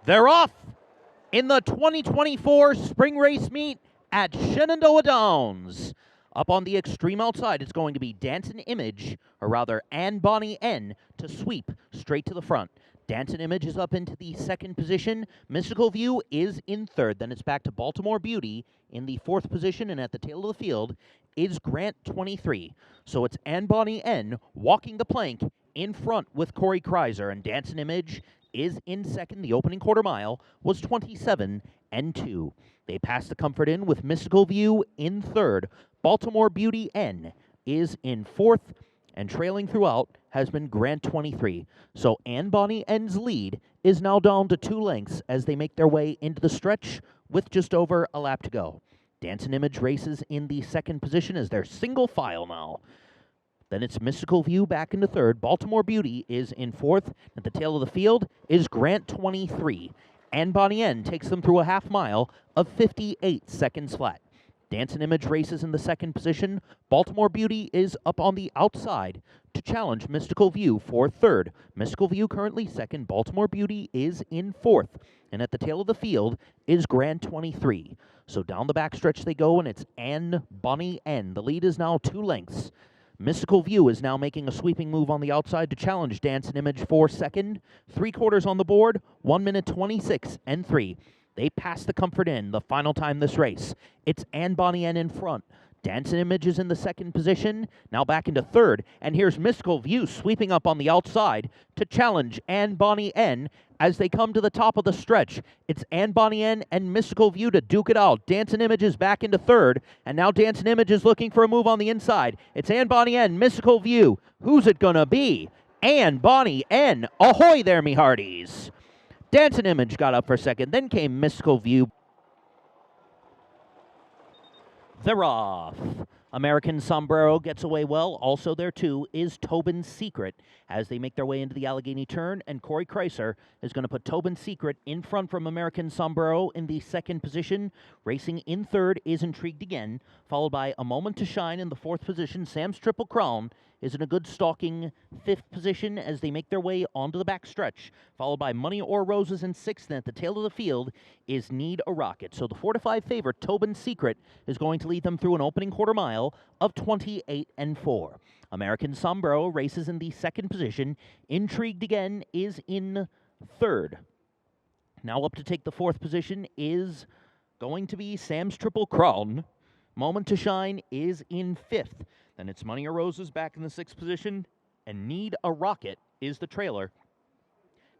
They're off in the 2024 spring race meet at Shenandoah Downs. Up on the extreme outside, it's going to be Dancing Image, or rather Ann Bonnie N, to sweep straight to the front. Dancing Image is up into the second position. Mystical View is in third. Then it's back to Baltimore Beauty in the fourth position, and at the tail of the field is Grant 23. So it's Ann Bonnie N walking the plank in front with Corey Kreiser, and Dancing Image is in second. The opening quarter mile was 27-2. They pass the Comfort Inn with Mystical View in third. Baltimore Beauty N is in fourth, and trailing throughout has been Grant 23. So Ann Bonnie N's lead is now down to 2 lengths as they make their way into the stretch with just over a lap to go. Dancing Image races in the second position as they're single file now. Then it's Mystical View back into third. Baltimore Beauty is in fourth. At the tail of the field is Grant 23. Ann Bonnie N takes them through a half mile of 58 seconds flat. Dancing Image races in the second position. Baltimore Beauty is up on the outside to challenge Mystical View for third. Mystical View currently second. Baltimore Beauty is in fourth. And at the tail of the field is Grant 23. So down the backstretch they go, and it's Ann Bonnie N. The lead is now 2 lengths. Mystical View is now making a sweeping move on the outside to challenge Dancing Image for second. 3/4 on the board, 1 minute 26-3. They pass the Comfort Inn the final time this race. It's Ann Bonnie N in front. Dancing Image is in the second position, now back into third. And here's Mystical View sweeping up on the outside to challenge Ann Bonnie N as they come to the top of the stretch. It's Ann Bonnie N and Mystical View to duke it out. Dancing Image is back into third, and now Dancing Image is looking for a move on the inside. It's Ann Bonnie N, Mystical View. Who's it gonna be? Ann Bonnie N. Ahoy there, me hearties. Dancing Image got up for second, then came Mystical View. They're off. American Sombrero gets away well. Also there, too, is Tobin's Secret as they make their way into the Allegheny turn, and Corey Kreiser is going to put Tobin's Secret in front from American Sombrero in the second position. Racing in third is Intrigued Again, followed by A Moment to Shine in the fourth position. Sam's Triple Crown is in a good stalking fifth position as they make their way onto the back stretch, followed by Money or Roses in sixth, and at the tail of the field is Need a Rocket. So the 4-5 favorite, Tobin's Secret, is going to lead them through an opening quarter mile of 28-4. American Sombrero races in the second position. Intrigued Again is in third. Now up to take the fourth position is going to be Sam's Triple Crown. Moment to Shine is in fifth. Then it's Money or Roses back in the sixth position, and Need a Rocket is the trailer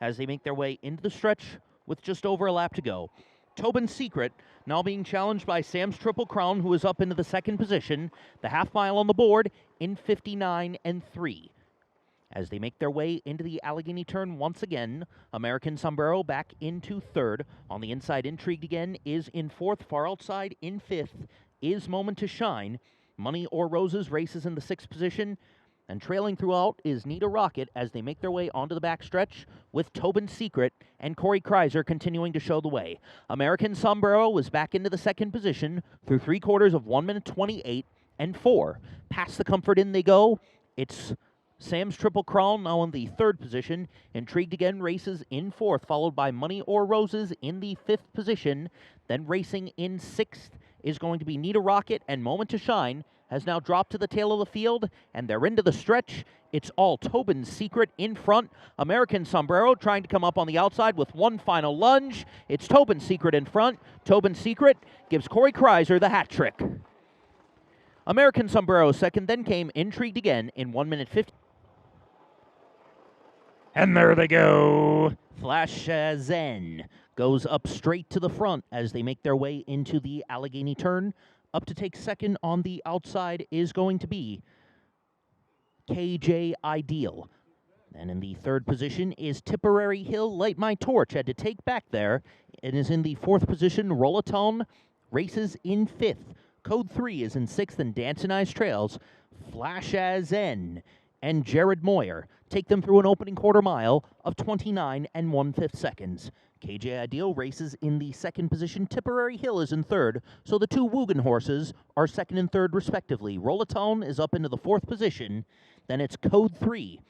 as they make their way into the stretch with just over a lap to go. Tobin's Secret now being challenged by Sam's Triple Crown, who is up into the second position, the half mile on the board in 59-3. As they make their way into the Allegheny turn once again, American Sombrero back into third. On the inside, Intrigued Again is in fourth. Far outside in fifth is Moment to Shine. Money or Roses races in the sixth position, and trailing throughout is Need a Rocket as they make their way onto the backstretch with Tobin's Secret and Corey Kreiser continuing to show the way. American Sombrero is back into the second position through 3/4 of 1 minute 28-4. Past the Comfort Inn they go. It's Sam's Triple Crown now in the third position. Intrigued Again races in fourth, followed by Money or Roses in the fifth position. Then racing in sixth is going to be Need a Rocket, and Moment to Shine has now dropped to the tail of the field, and they're into the stretch. It's all Tobin's Secret in front. American Sombrero trying to come up on the outside with one final lunge. It's Tobin's Secret in front. Tobin's Secret gives Corey Kreiser the hat trick. American Sombrero second, then came Intrigued Again in 1 minute 50. And there they go. Flash Zen goes up straight to the front as they make their way into the Allegheny turn. Up to take second on the outside is going to be KJ Ideal. And in the third position is Tipperary Hill. Light My Torch had to take back there. It is in the fourth position. Rollatone races in fifth. Code 3 is in sixth, and Dancing Eyes Trails. Flash Zen and Jared Moyer take them through an opening quarter mile of 29 1/5 seconds. KJ Ideal races in the second position. Tipperary Hill is in third, so the two Woogan horses are second and third respectively. Rollatone is up into the fourth position. Then it's Code 3,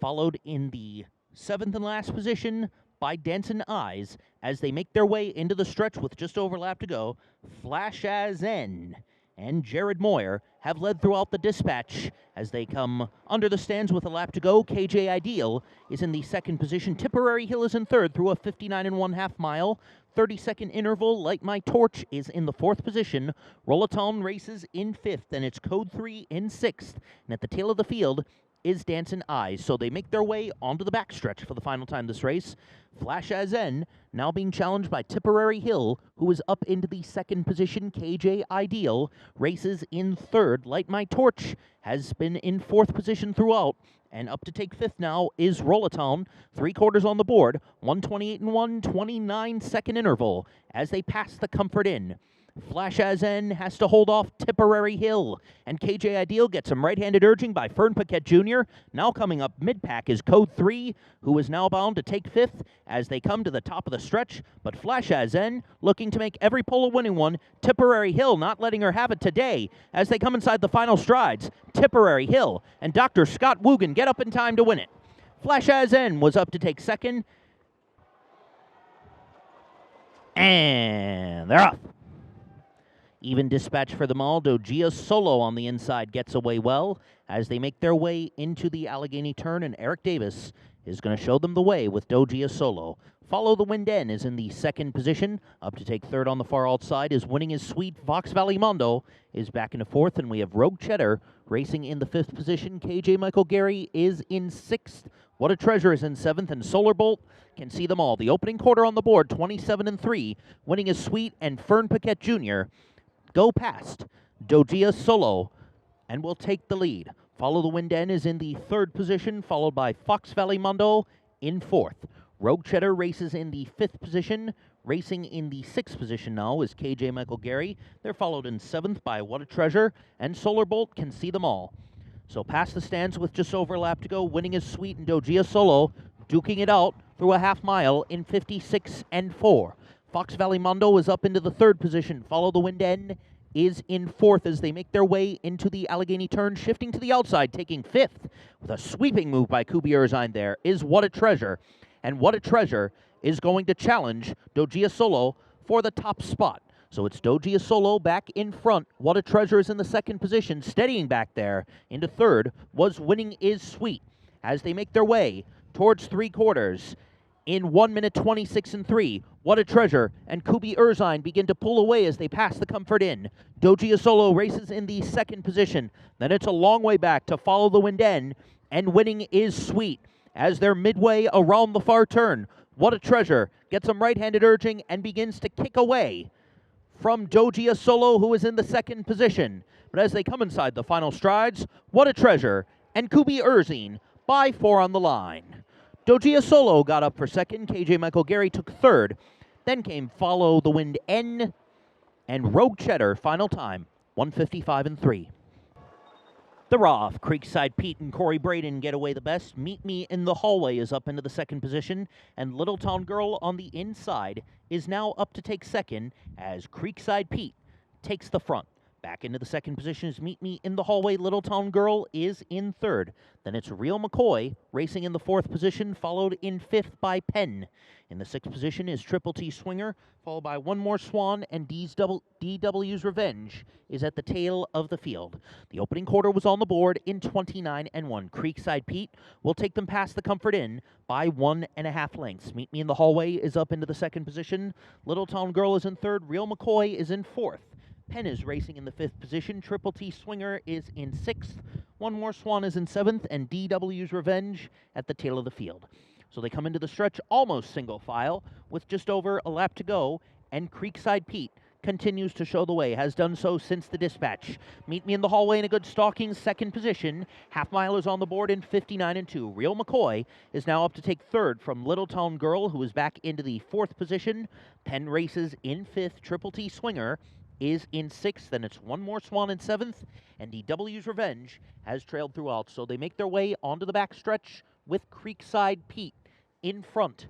followed in the seventh and last position by Dancin' Eyes as they make their way into the stretch with just over a lap to go. Flash as N and Jared Moyer have led throughout the dispatch as they come under the stands with a lap to go. KJ Ideal is in the second position. Tipperary Hill is in third through a 59 1/2 mile. 30-second interval. Light My Torch is in the fourth position. Rollatown races in fifth, and it's Code 3 in sixth. And at the tail of the field is Dancin' Eyes. So they make their way onto the backstretch for the final time this race. Flash as N now being challenged by Tipperary Hill, who is up into the second position. KJ Ideal races in third. Light My Torch has been in fourth position throughout. And up to take fifth now is Rollatown. 3/4 on the board. 1:28 and 1:29-second interval as they pass the Comfort Inn. Flash as N has to hold off Tipperary Hill, and KJ Ideal gets some right-handed urging by Fern Paquette Jr. Now coming up mid-pack is Code 3, who is now bound to take fifth as they come to the top of the stretch, but Flash as N looking to make every pole a winning one. Tipperary Hill not letting her have it today as they come inside the final strides. Tipperary Hill and Dr. Scott Woogan get up in time to win it. Flash as N was up to take second, and they're off. Even dispatch for them all. Dogia Solo on the inside gets away well as they make their way into the Allegheny turn, and Eric Davis is going to show them the way with Dogia Solo. Follow the Wind N is in the second position. Up to take third on the far outside is Winning is Sweet. Fox Valley Mondo is back into fourth, and we have Rogue Cheddar racing in the fifth position. KJ Michael Gary is in sixth. What a Treasure is in seventh, and Solar Bolt can see them all. The opening quarter on the board, 27 and 3. Winning is Sweet and Fern Paquette Jr. go past Dogia Solo and will take the lead. Follow the Wind N is in the third position, followed by Fox Valley Mondo in fourth. Rogue Cheddar races in the fifth position. Racing in the sixth position now is KJ Michael Gary. They're followed in seventh by What a Treasure, and Solar Bolt can see them all. So past the stands with just over a lap to go. Winning is Sweet and Dogia Solo duking it out through a half mile in 56 and 4. Fox Valley Mondo is up into the third position. Follow the Wind N is in fourth as they make their way into the Allegheny turn, shifting to the outside, taking fifth with a sweeping move by Kubi Erzine. There is What a Treasure, and What a Treasure is going to challenge Dogia Solo for the top spot. So it's Dogia Solo back in front. What a Treasure is in the second position. Steadying back there into third was Winning is Sweet as they make their way towards 3/4. In 1 minute 26 and 3, What a Treasure and Kubi Erzine begin to pull away as they pass the Comfort Inn. Dogia Solo races in the second position. Then it's a long way back to Follow the Wind N, and Winning is Sweet as they're midway around the far turn. What a Treasure gets some right-handed urging and begins to kick away from Dogia Solo, who is in the second position. But as they come inside the final strides, What a Treasure and Kubi Erzine by 4 on the line. Dogia Solo got up for second. KJ Michael Gary took third. Then came Follow the Wind N and Rogue Cheddar. Final time, 1:55 and 3. They're off. Creekside Pete and Corey Braden get away the best. Meet Me in the Hallway is up into the second position, and Littletown Girl on the inside is now up to take second as Creekside Pete takes the front. Back into the second position is Meet Me in the Hallway. Littletown Girl is in third. Then it's Real McCoy racing in the fourth position, followed in fifth by Penn. In the sixth position is Triple T Swinger, followed by One More Swan, and DW's Revenge is at the tail of the field. The opening quarter was on the board in 29 and 1. Creekside Pete will take them past the Comfort Inn by 1.5 lengths. Meet Me in the Hallway is up into the second position. Littletown Girl is in third. Real McCoy is in fourth. Penn is racing in the fifth position. Triple T Swinger is in sixth. One More Swan is in seventh, and DW's Revenge at the tail of the field. So they come into the stretch almost single file with just over a lap to go, and Creekside Pete continues to show the way, has done so since the dispatch. Meet Me in the Hallway in a good stalking second position. Half mile is on the board in 59 and 2. Real McCoy is now up to take third from Littletown Girl, who is back into the fourth position. Penn races in fifth. Triple T Swinger is in sixth, then it's One More Swan in seventh, and DW's Revenge has trailed throughout. So they make their way onto the backstretch with Creekside Pete in front.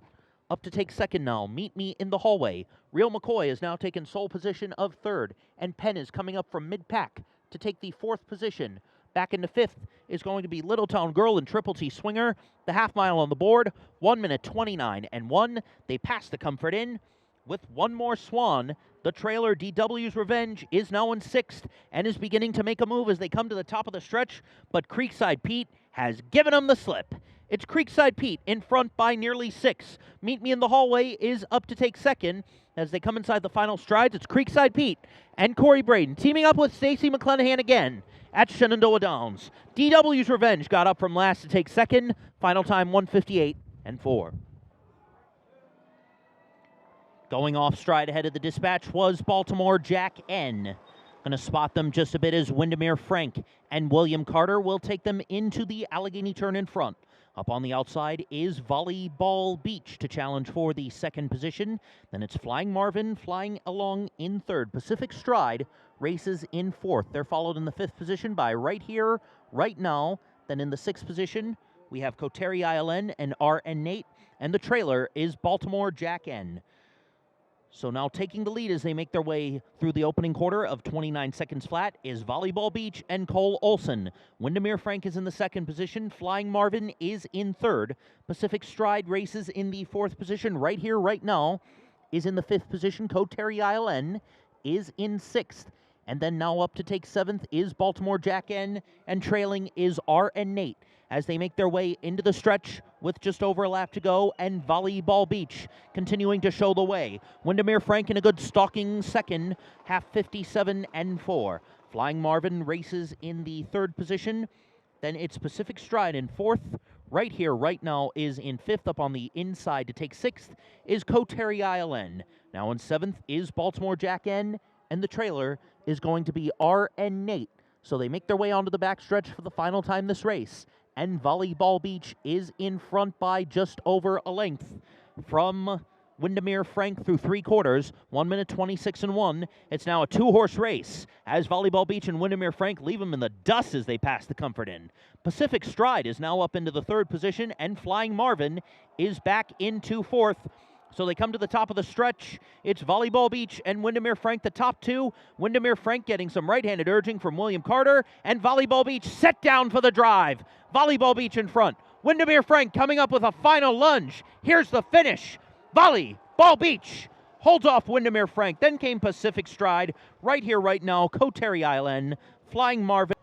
Up to take second now, Meet Me in the Hallway. Real McCoy has now taken sole position of third, and Penn is coming up from mid-pack to take the fourth position. Back into fifth is going to be Littletown Girl and Triple T Swinger. The half mile on the board, 1 minute 29 and 1. They pass the Comfort Inn with one more swan. The trailer, DW's Revenge, is now in sixth and is beginning to make a move as they come to the top of the stretch, but Creekside Pete has given them the slip. It's Creekside Pete in front by nearly 6. Meet Me in the Hallway is up to take second. As they come inside the final strides, it's Creekside Pete and Corey Braden teaming up with Stacy McClenahan again at Shenandoah Downs. DW's Revenge got up from last to take second. Final time 1:58 and 4. Going off stride ahead of the dispatch was Baltimore Jack N. Going to spot them just a bit as Windermere Frank and William Carter will take them into the Allegheny turn in front. Up on the outside is Volleyball Beach to challenge for the second position. Then it's Flying Marvin flying along in third. Pacific Stride races in fourth. They're followed in the fifth position by Right Here, Right Now. Then in the sixth position, we have Koteri ILN and RN Nate. And the trailer is Baltimore Jack N. So now taking the lead as they make their way through the opening quarter of 29 seconds flat is Volleyball Beach and Cole Olson. Windermere Frank is in the second position. Flying Marvin is in third. Pacific Stride races in the fourth position. Right Here, Right Now is in the fifth position. Koteri ILN is in sixth. And then now up to take seventh is Baltimore Jack N. And trailing is RN Nate as they make their way into the stretch with just over a lap to go, and Volleyball Beach continuing to show the way. Windermere Frank in a good stalking second, half 57 and 4. Flying Marvin races in the third position. Then it's Pacific Stride in fourth. Right Here, Right Now is in fifth. Up on the inside to take sixth is Koteri ILN. Now in seventh is Baltimore Jack N, and the trailer is going to be RN Nate. So they make their way onto the backstretch for the final time this race. And Volleyball Beach is in front by just over a length from Windermere Frank through three quarters, 1 minute 26 and 1. It's now a two-horse race as Volleyball Beach and Windermere Frank leave them in the dust as they pass the Comfort Inn. Pacific Stride is now up into the third position, and Flying Marvin is back into fourth. So they come to the top of the stretch. It's Volleyball Beach and Windermere Frank, the top two. Windermere Frank getting some right-handed urging from William Carter, and Volleyball Beach set down for the drive. Volleyball Beach in front. Windermere Frank coming up with a final lunge. Here's the finish. Volleyball Beach holds off Windermere Frank. Then came Pacific Stride. Right Here, Right Now, Koteri Island, Flying Marvin.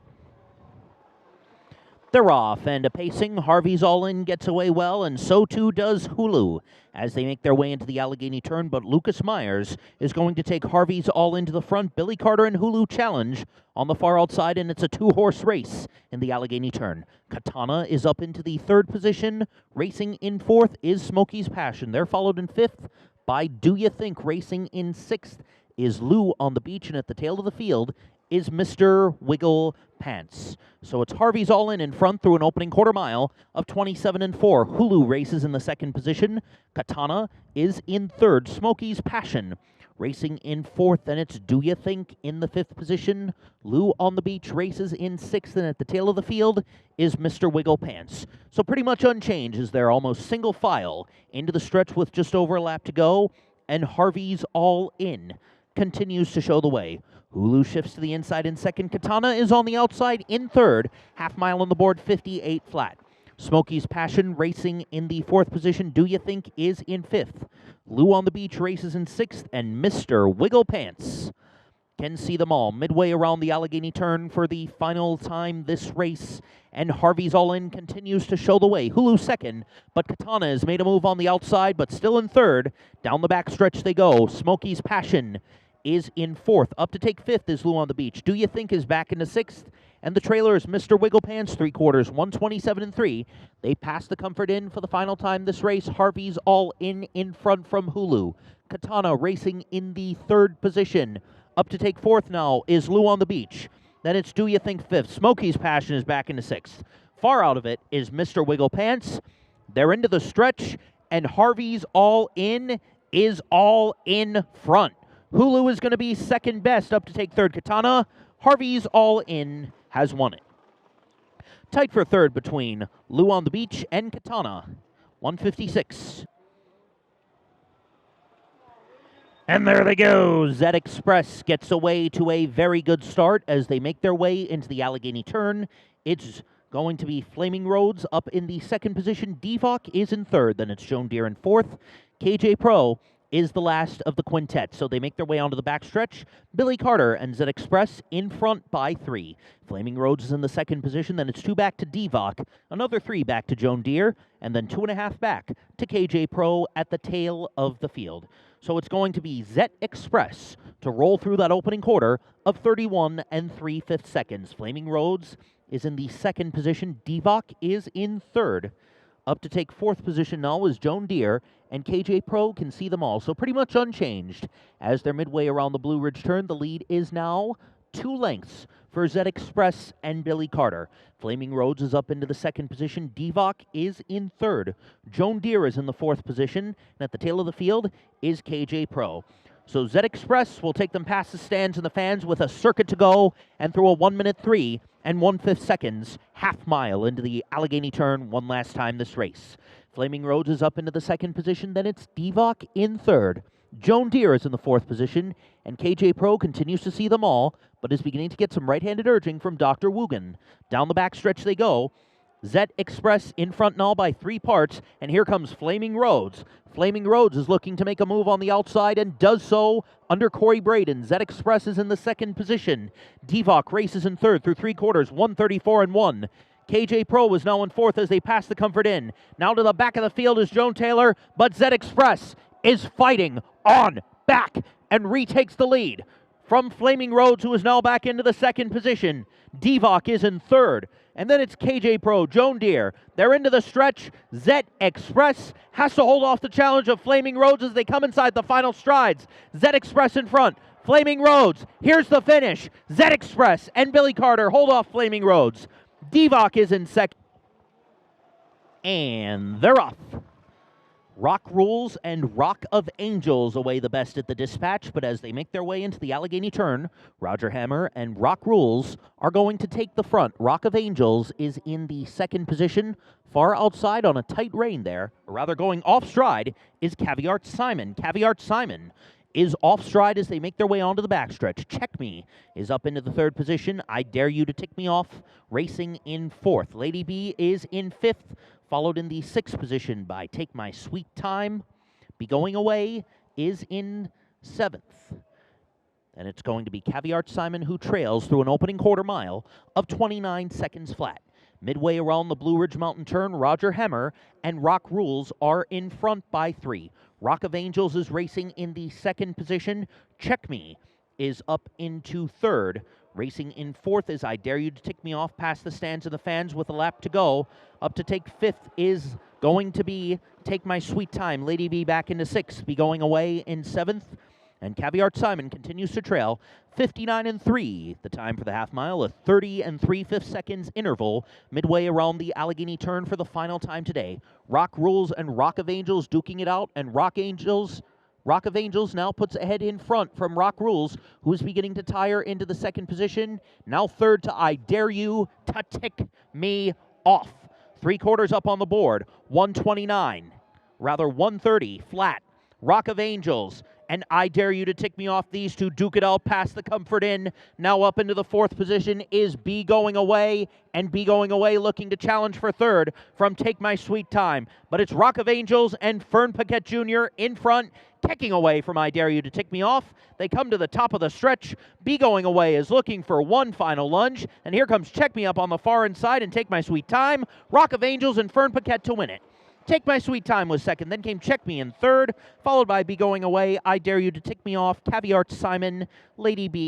They're off, and a pacing, Harvey's All In gets away well, and so too does Hulu as they make their way into the Allegheny turn, but Lucas Myers is going to take Harvey's All In to the front. Billy Carter and Hulu challenge on the far outside, and it's a two-horse race in the Allegheny turn. Katana is up into the third position. Racing in fourth is Smokey's Passion. They're followed in fifth by Do You Think. Racing in sixth is Lou on the Beach, and at the tail of the field is Mr. Wiggle Pants. So it's Harvey's All In front through an opening quarter mile of 27 and 4. Hulu races in the second position. Katana is in third. Smokey's Passion racing in fourth, and it's Do You Think in the fifth position. Lou on the Beach races in sixth, and at the tail of the field is Mr. Wiggle Pants. So pretty much unchanged as they're almost single file into the stretch with just over a lap to go, and Harvey's All In continues to show the way. Hulu shifts to the inside in second. Katana is on the outside in third. Half mile on the board, 58 flat. Smokey's Passion racing in the fourth position. Do You Think is in fifth. Lou on the Beach races in sixth. And Mr. Wiggle Pants can see them all midway around the Allegheny turn for the final time this race. And Harvey's All In continues to show the way. Hulu second, but Katana has made a move on the outside, but still in third. Down the back stretch they go. Smokey's Passion is in fourth. Up to take fifth is Lou on the Beach. Do You Think is back into sixth. And the trailer is Mr. Wiggle Pants, three quarters, 127 and 3. They pass the Comfort Inn for the final time this race. Harvey's All In front from Hulu. Katana racing in the third position. Up to take fourth now is Lou on the Beach. Then it's Do You Think fifth. Smokey's Passion is back into sixth. Far out of it is Mr. Wiggle Pants. They're into the stretch, and Harvey's All In is all in front. Hulu is going to be second best, up to take third. Katana. Harvey's All In has won it. Tight for third between Lou on the Beach and Katana. 156. And there they go. Zed Express gets away to a very good start as they make their way into the Allegheny turn. It's going to be Flaming Roads up in the second position. Devok is in third. Then it's Joan Deere in fourth. KJ Pro is the last of the quintet. So they make their way onto the backstretch. Billy Carter and Zed Express in front by 3. Flaming Roads is in the second position. Then it's 2 back to Devok. Another 3 back to Joan Deere. And then 2.5 back to KJ Pro at the tail of the field. So it's going to be Zed Express to roll through that opening quarter of 31 3/5 seconds. Flaming Roads is in the second position. Devok is in third. Up to take fourth position now is Joan Deere, and KJ Pro can see them all. So pretty much unchanged. As they're midway around the Blue Ridge turn, the lead is now 2 lengths for Zed Express and Billy Carter. Flaming Roads is up into the second position. Devok is in third. Joan Deere is in the fourth position. And at the tail of the field is KJ Pro. So Zed Express will take them past the stands and the fans with a circuit to go and through a 1-minute 3 1/5 seconds half mile into the Allegheny turn one last time this race. Flaming Roads is up into the second position. Then it's Devok in third. Joan Deere is in the fourth position, and KJ Pro continues to see them all, but is beginning to get some right-handed urging from Dr. Woogan. Down the backstretch they go. Zed Express in front now by 3 parts, and here comes Flaming Roads. Flaming Roads is looking to make a move on the outside and does so under Corey Braden. Zed Express is in the second position. Devok races in third through 3 quarters, 1:34.1. KJ Pro is now in fourth as they pass the Comfort Inn. Now to the back of the field is Joan Taylor, but Zed Express is fighting on back and retakes the lead from Flaming Roads, who is now back into the second position. Devok is in third. And then it's KJ Pro, Joan Deere. They're into the stretch. Zed Express has to hold off the challenge of Flaming Roads as they come inside the final strides. Zed Express in front. Flaming Roads. Here's the finish. Zed Express and Billy Carter hold off Flaming Roads. Devok is in second. And they're off. Rock Rules and Rock of Angels away the best at the dispatch, but as they make their way into the Allegheny turn, Roger Hammer and Rock Rules are going to take the front. Rock of Angels is in the second position. Far outside on a tight rein there, or rather going off stride, is Caviar Simon. Caviar Simon is off stride as they make their way onto the backstretch. Check Me is up into the third position. I Dare You to Tick Me Off, racing in fourth. Lady B is in fifth, followed in the sixth position by Take My Sweet Time. Be Going Away is in seventh. And it's going to be Caviar Simon who trails through an opening quarter mile of 29 seconds flat. Midway around the Blue Ridge Mountain turn, Roger Hammer and Rock Rules are in front by 3. Rock of Angels is racing in the second position. Check Me is up into third. Racing in fourth is I Dare You to Tick Me Off past the stands and the fans with a lap to go. Up to take fifth is going to be Take My Sweet Time. Lady B back into sixth. Be Going Away in seventh. And Caviar Simon continues to trail 59-3. The time for the half mile, a 30 3/5 seconds interval midway around the Allegheny turn for the final time today. Rock Rules and Rock of Angels duking it out, and Rock of Angels now puts ahead in front from Rock Rules, who is beginning to tire into the second position. Now third to I Dare You to Tick Me Off. 3 quarters up on the board, 130 flat. Rock of Angels and I Dare You to Tick Me Off. These two duke it out past the Comfort Inn. Now up into the fourth position is Be Going Away, and Be Going Away looking to challenge for third from Take My Sweet Time. But it's Rock of Angels and Fern Paquette Jr. in front, kicking away from I Dare You to Tick Me Off. They come to the top of the stretch. Be Going Away is looking for one final lunge, and here comes Check Me Up on the far inside and Take My Sweet Time. Rock of Angels and Fern Paquette to win it. Take My Sweet Time was second, then came Check Me in third, followed by Be Going Away, I Dare You to Tick Me Off, Caviar Simon, Lady B.